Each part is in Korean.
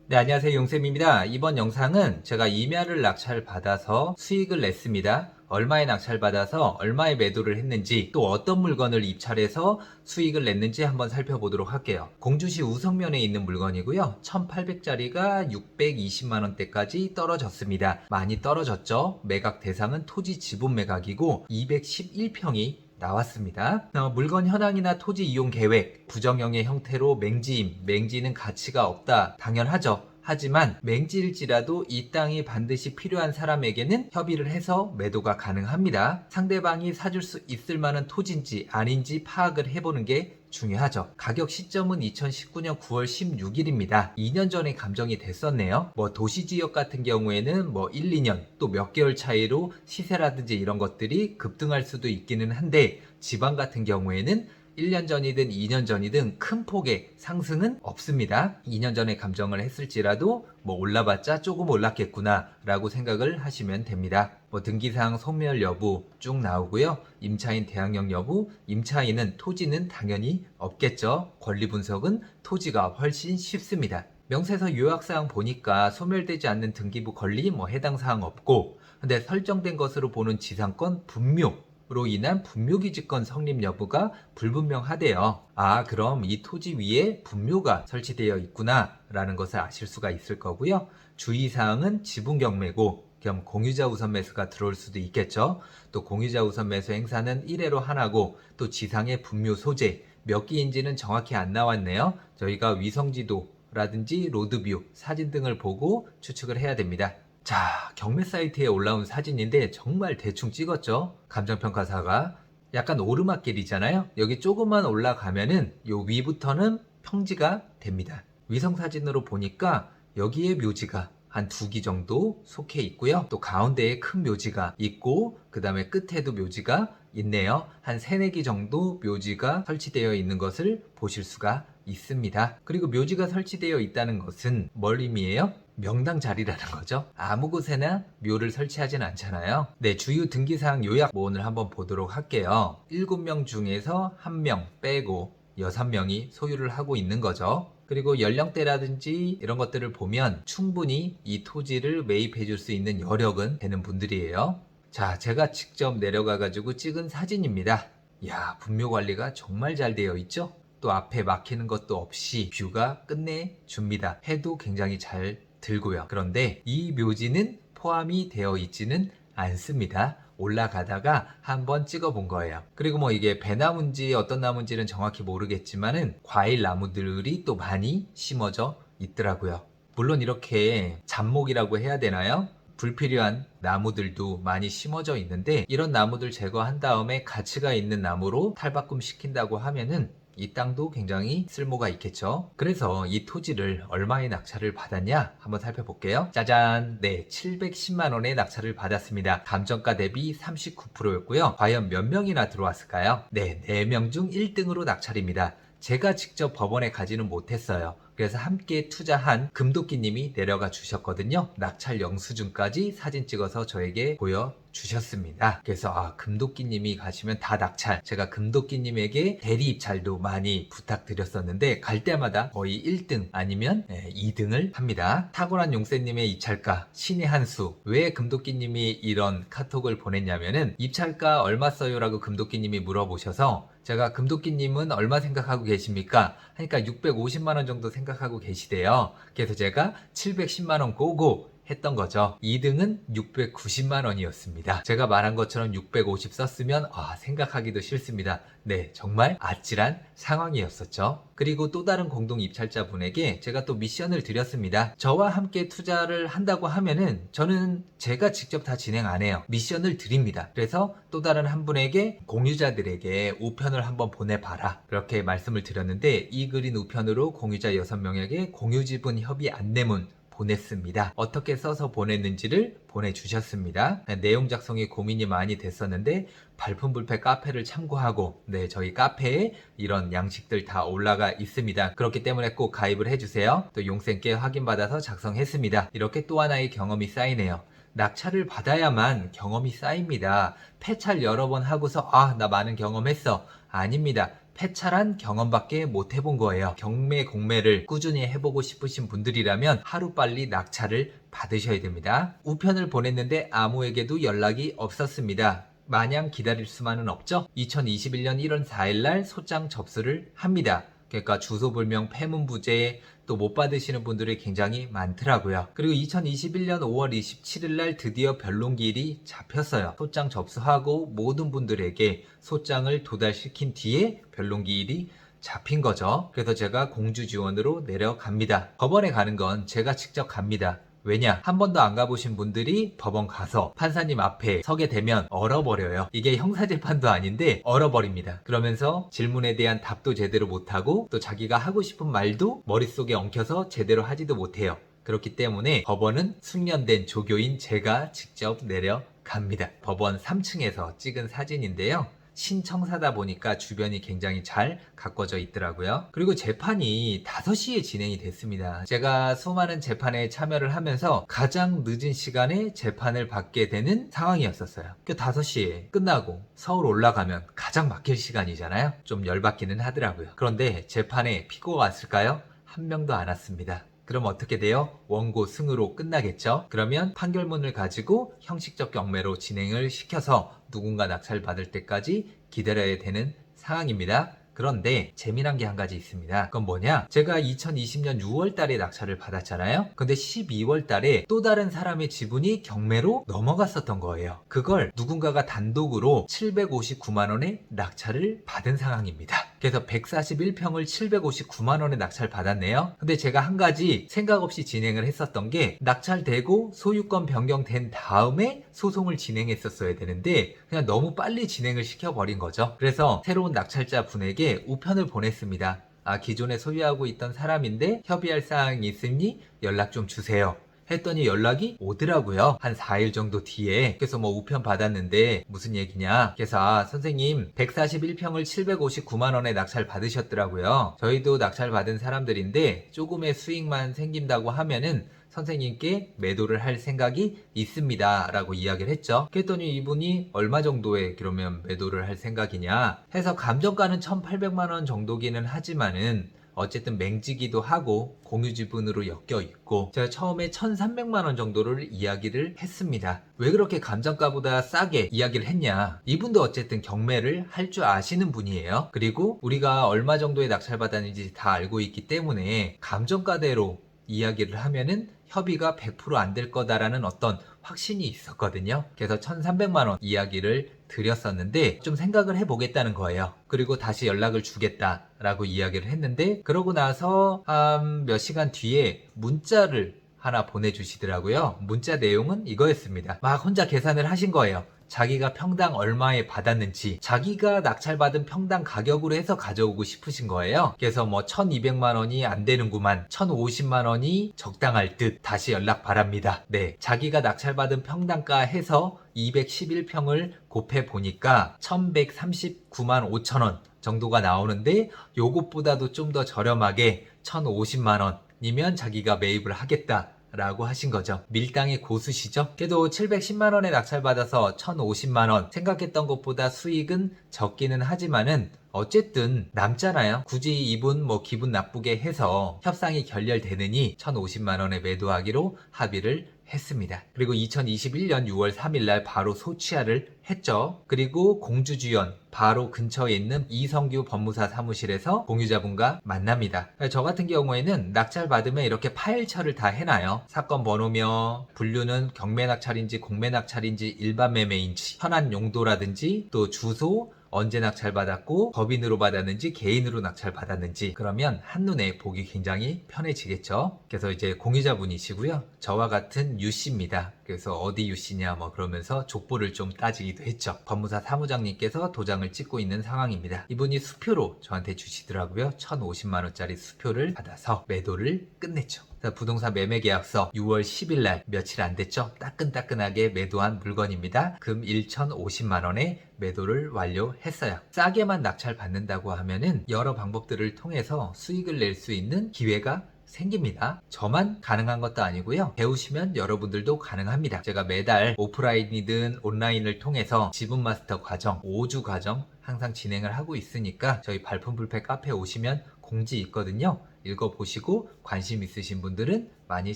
네, 안녕하세요. 용쌤입니다. 이번 영상은 제가 임야를 낙찰 받아서 수익을 냈습니다. 얼마에 낙찰 받아서 얼마에 매도를 했는지, 또 어떤 물건을 입찰해서 수익을 냈는지 한번 살펴보도록 할게요. 공주시 우성면에 있는 물건이고요. 1800짜리가 620만원대까지 떨어졌습니다. 많이 떨어졌죠? 매각 대상은 토지 지분 매각이고 211평이 나왔습니다. 물건 현황이나 토지 이용 계획, 부정형의 형태로 맹지임, 맹지는 가치가 없다. 당연하죠. 하지만 맹지일지라도 이 땅이 반드시 필요한 사람에게는 협의를 해서 매도가 가능합니다. 상대방이 사줄 수 있을 만한 토지인지 아닌지 파악을 해보는 게 중요하죠. 가격 시점은 2019년 9월 16일입니다. 2년 전에 감정이 됐었네요. 도시지역 같은 경우에는 1, 2년 또 몇 개월 차이로 시세라든지 이런 것들이 급등할 수도 있기는 한데, 지방 같은 경우에는 1년 전이든 2년 전이든 큰 폭의 상승은 없습니다. 2년 전에 감정을 했을지라도 올라봤자 조금 올랐겠구나 라고 생각을 하시면 됩니다. 등기사항 소멸 여부 쭉 나오고요. 임차인 대항력 여부, 임차인은 토지는 당연히 없겠죠. 권리 분석은 토지가 훨씬 쉽습니다. 명세서 요약사항 보니까 소멸되지 않는 등기부 권리 해당 사항 없고, 근데 설정된 것으로 보는 지상권 분묘 로 인한 분묘기지권 성립 여부가 불분명하대요. 그럼 이 토지 위에 분묘가 설치되어 있구나 라는 것을 아실 수가 있을 거고요. 주의사항은 지분경매고 겸 공유자 우선 매수가 들어올 수도 있겠죠. 또 공유자 우선 매수 행사는 1회로 하나고, 또 지상의 분묘 소재 몇 기인지는 정확히 안 나왔네요. 저희가 위성지도라든지 로드뷰, 사진 등을 보고 추측을 해야 됩니다. 자, 경매 사이트에 올라온 사진인데 정말 대충 찍었죠? 감정평가사가 약간 오르막길이잖아요. 여기 조금만 올라가면은 요 위부터는 평지가 됩니다. 위성사진으로 보니까 여기에 묘지가 한 2기 정도 속해 있고요. 또 가운데에 큰 묘지가 있고, 그 다음에 끝에도 묘지가 있네요. 한 3, 4기 정도 묘지가 설치되어 있는 것을 보실 수가 있습니다. 그리고 묘지가 설치되어 있다는 것은 뭘 의미해요? 명당 자리라는 거죠. 아무 곳에나 묘를 설치하진 않잖아요. 네, 주요 등기사항 요약 오늘 한번 보도록 할게요. 7명 중에서 1명 빼고 6명이 소유를 하고 있는 거죠. 그리고 연령대라든지 이런 것들을 보면 충분히 이 토지를 매입해 줄 수 있는 여력은 되는 분들이에요. 자, 제가 직접 내려가 가지고 찍은 사진입니다. 이야, 분묘 관리가 정말 잘 되어 있죠? 또 앞에 막히는 것도 없이 뷰가 끝내줍니다. 해도 굉장히 잘 들고요. 그런데 이 묘지는 포함이 되어 있지는 않습니다. 올라가다가 한번 찍어 본 거예요. 그리고 이게 배나무인지 어떤 나무인지는 정확히 모르겠지만은 과일 나무들이 또 많이 심어져 있더라고요. 물론 이렇게 잡목이라고 해야 되나요? 불필요한 나무들도 많이 심어져 있는데, 이런 나무들 제거한 다음에 가치가 있는 나무로 탈바꿈 시킨다고 하면은 이 땅도 굉장히 쓸모가 있겠죠. 그래서 이 토지를 얼마에 낙찰을 받았냐 한번 살펴볼게요. 짜잔! 네, 710만원에 낙찰을 받았습니다. 감정가 대비 39%였고요. 과연 몇 명이나 들어왔을까요? 네, 4명 중 1등으로 낙찰입니다. 제가 직접 법원에 가지는 못했어요. 그래서 함께 투자한 금도끼님이 내려가 주셨거든요. 낙찰 영수증까지 사진 찍어서 저에게 보여주셨습니다. 그래서 금도끼님이 가시면 다 낙찰. 제가 금도끼님에게 대리 입찰도 많이 부탁드렸었는데 갈 때마다 거의 1등 아니면 2등을 합니다. 탁월한 용세님의 입찰가 신의 한 수. 왜 금도끼님이 이런 카톡을 보냈냐면은 입찰가 얼마 써요? 라고 금도끼님이 물어보셔서 제가 금도끼님은 얼마 생각하고 계십니까? 하니까 650만원 정도 생각하고 계시대요. 그래서 제가 710만원 고고 했던 거죠. 2등은 690만원이었습니다. 제가 말한 것처럼 650 썼으면 생각하기도 싫습니다. 네, 정말 아찔한 상황이었었죠. 그리고 또 다른 공동 입찰자분에게 제가 또 미션을 드렸습니다. 저와 함께 투자를 한다고 하면은 저는 제가 직접 다 진행 안 해요. 미션을 드립니다. 그래서 또 다른 한 분에게 공유자들에게 우편을 한번 보내봐라, 그렇게 말씀을 드렸는데, 이 그린 우편으로 공유자 6명에게 공유지분 협의 안내문 보냈습니다. 어떻게 써서 보냈는지를 보내주셨습니다. 내용 작성에 고민이 많이 됐었는데 발품불패 카페를 참고하고, 저희 카페에 이런 양식들 다 올라가 있습니다. 그렇기 때문에 꼭 가입을 해주세요. 또 용쌤께 확인받아서 작성했습니다. 이렇게 또 하나의 경험이 쌓이네요. 낙찰을 받아야만 경험이 쌓입니다. 폐찰 여러 번 하고서 나 많은 경험했어. 아닙니다. 패찰한 경험밖에 못 해본 거예요. 경매, 공매를 꾸준히 해보고 싶으신 분들이라면 하루빨리 낙찰을 받으셔야 됩니다. 우편을 보냈는데 아무에게도 연락이 없었습니다. 마냥 기다릴 수만은 없죠. 2021년 1월 4일날 소장 접수를 합니다. 그러니까 주소불명, 폐문부재, 또 못 받으시는 분들이 굉장히 많더라고요. 그리고 2021년 5월 27일 날 드디어 변론기일이 잡혔어요. 소장 접수하고 모든 분들에게 소장을 도달시킨 뒤에 변론기일이 잡힌 거죠. 그래서 제가 공주지원으로 내려갑니다. 법원에 가는 건 제가 직접 갑니다. 왜냐? 한 번도 안 가보신 분들이 법원 가서 판사님 앞에 서게 되면 얼어버려요. 이게 형사재판도 아닌데 얼어버립니다. 그러면서 질문에 대한 답도 제대로 못하고 또 자기가 하고 싶은 말도 머릿속에 엉켜서 제대로 하지도 못해요. 그렇기 때문에 법원은 숙련된 조교인 제가 직접 내려갑니다. 법원 3층에서 찍은 사진인데요. 신청사다 보니까 주변이 굉장히 잘 가꿔져 있더라고요. 그리고 재판이 5시에 진행이 됐습니다. 제가 수많은 재판에 참여를 하면서 가장 늦은 시간에 재판을 받게 되는 상황이었었어요. 5시에 끝나고 서울 올라가면 가장 막힐 시간이잖아요. 좀 열받기는 하더라고요. 그런데 재판에 피고가 왔을까요? 한 명도 안 왔습니다. 그럼 어떻게 돼요? 원고 승으로 끝나겠죠? 그러면 판결문을 가지고 형식적 경매로 진행을 시켜서 누군가 낙찰받을 때까지 기다려야 되는 상황입니다. 그런데 재미난 게 한 가지 있습니다. 그건 뭐냐? 제가 2020년 6월 달에 낙찰을 받았잖아요. 근데 12월 달에 또 다른 사람의 지분이 경매로 넘어갔었던 거예요. 그걸 누군가가 단독으로 759만 원에 낙찰을 받은 상황입니다. 그래서 141평을 759만 원에 낙찰 받았네요. 근데 제가 한 가지 생각 없이 진행을 했었던 게 낙찰되고 소유권 변경된 다음에 소송을 진행했었어야 되는데 그냥 너무 빨리 진행을 시켜버린 거죠. 그래서 새로운 낙찰자 분에게 우편을 보냈습니다. 기존에 소유하고 있던 사람인데 협의할 사항이 있으니 연락 좀 주세요. 했더니 연락이 오더라고요. 한 4일 정도 뒤에. 그래서 우편 받았는데 무슨 얘기냐. 그래서 선생님 141평을 759만 원에 낙찰 받으셨더라고요. 저희도 낙찰 받은 사람들인데 조금의 수익만 생긴다고 하면은 선생님께 매도를 할 생각이 있습니다 라고 이야기를 했죠. 그랬더니 이분이 얼마 정도에 그러면 매도를 할 생각이냐 해서 감정가는 1,800만 원 정도기는 하지만은 어쨌든 맹지기도 하고 공유지분으로 엮여 있고 제가 처음에 1,300만 원 정도를 이야기를 했습니다. 왜 그렇게 감정가보다 싸게 이야기를 했냐? 이분도 어쨌든 경매를 할 줄 아시는 분이에요. 그리고 우리가 얼마 정도에 낙찰받았는지 다 알고 있기 때문에 감정가대로 이야기를 하면은 협의가 100% 안 될 거다라는 어떤 확신이 있었거든요. 그래서 1,300만 원 이야기를 드렸었는데 좀 생각을 해보겠다는 거예요. 그리고 다시 연락을 주겠다라고 이야기를 했는데 그러고 나서 한 몇 시간 뒤에 문자를 하나 보내주시더라고요. 문자 내용은 이거였습니다. 막 혼자 계산을 하신 거예요. 자기가 평당 얼마에 받았는지 자기가 낙찰받은 평당 가격으로 해서 가져오고 싶으신 거예요. 그래서 1,200만 원이 안 되는구만, 1,050만 원이 적당할 듯, 다시 연락 바랍니다. 네, 자기가 낙찰받은 평당가 해서 211평을 곱해 보니까 1,139만 5천 원 정도가 나오는데 요것보다도 좀 더 저렴하게 1,050만 원이면 자기가 매입을 하겠다 라고 하신 거죠. 밀당의 고수시죠. 그래도 710만 원에 낙찰받아서 1,050만 원 생각했던 것보다 수익은 적기는 하지만은 어쨌든 남잖아요. 굳이 이분 기분 나쁘게 해서 협상이 결렬되느니 1,050만 원에 매도하기로 합의를 했습니다. 그리고 2021년 6월 3일날 바로 소취하를 했죠. 그리고 공주지원 바로 근처에 있는 이성규 법무사 사무실에서 공유자분과 만납니다. 저 같은 경우에는 낙찰 받으면 이렇게 파일처를 다 해놔요. 사건 번호며 분류는 경매 낙찰인지 공매 낙찰인지 일반 매매인지 현안 용도라든지 또 주소 언제 낙찰받았고 법인으로 받았는지 개인으로 낙찰받았는지 그러면 한눈에 보기 굉장히 편해지겠죠. 그래서 이제 공유자분이시고요. 저와 같은 유씨입니다. 그래서 어디 유씨냐 그러면서 족보를 좀 따지기도 했죠. 법무사 사무장님께서 도장을 찍고 있는 상황입니다. 이분이 수표로 저한테 주시더라고요. 1,050만 원짜리 수표를 받아서 매도를 끝냈죠. 부동산 매매계약서 6월 10일 날 며칠 안 됐죠. 따끈따끈하게 매도한 물건입니다. 금 1,050만 원에 매도를 완료했어요. 싸게만 낙찰 받는다고 하면은 여러 방법들을 통해서 수익을 낼 수 있는 기회가 생깁니다. 저만 가능한 것도 아니고요. 배우시면 여러분들도 가능합니다. 제가 매달 오프라인이든 온라인을 통해서 지분 마스터 과정, 5주 과정 항상 진행을 하고 있으니까 저희 발품불패 카페 오시면 공지 있거든요. 읽어보시고 관심 있으신 분들은 많이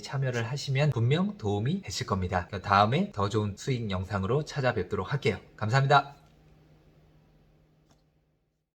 참여를 하시면 분명 도움이 되실 겁니다. 다음에 더 좋은 수익 영상으로 찾아뵙도록 할게요. 감사합니다.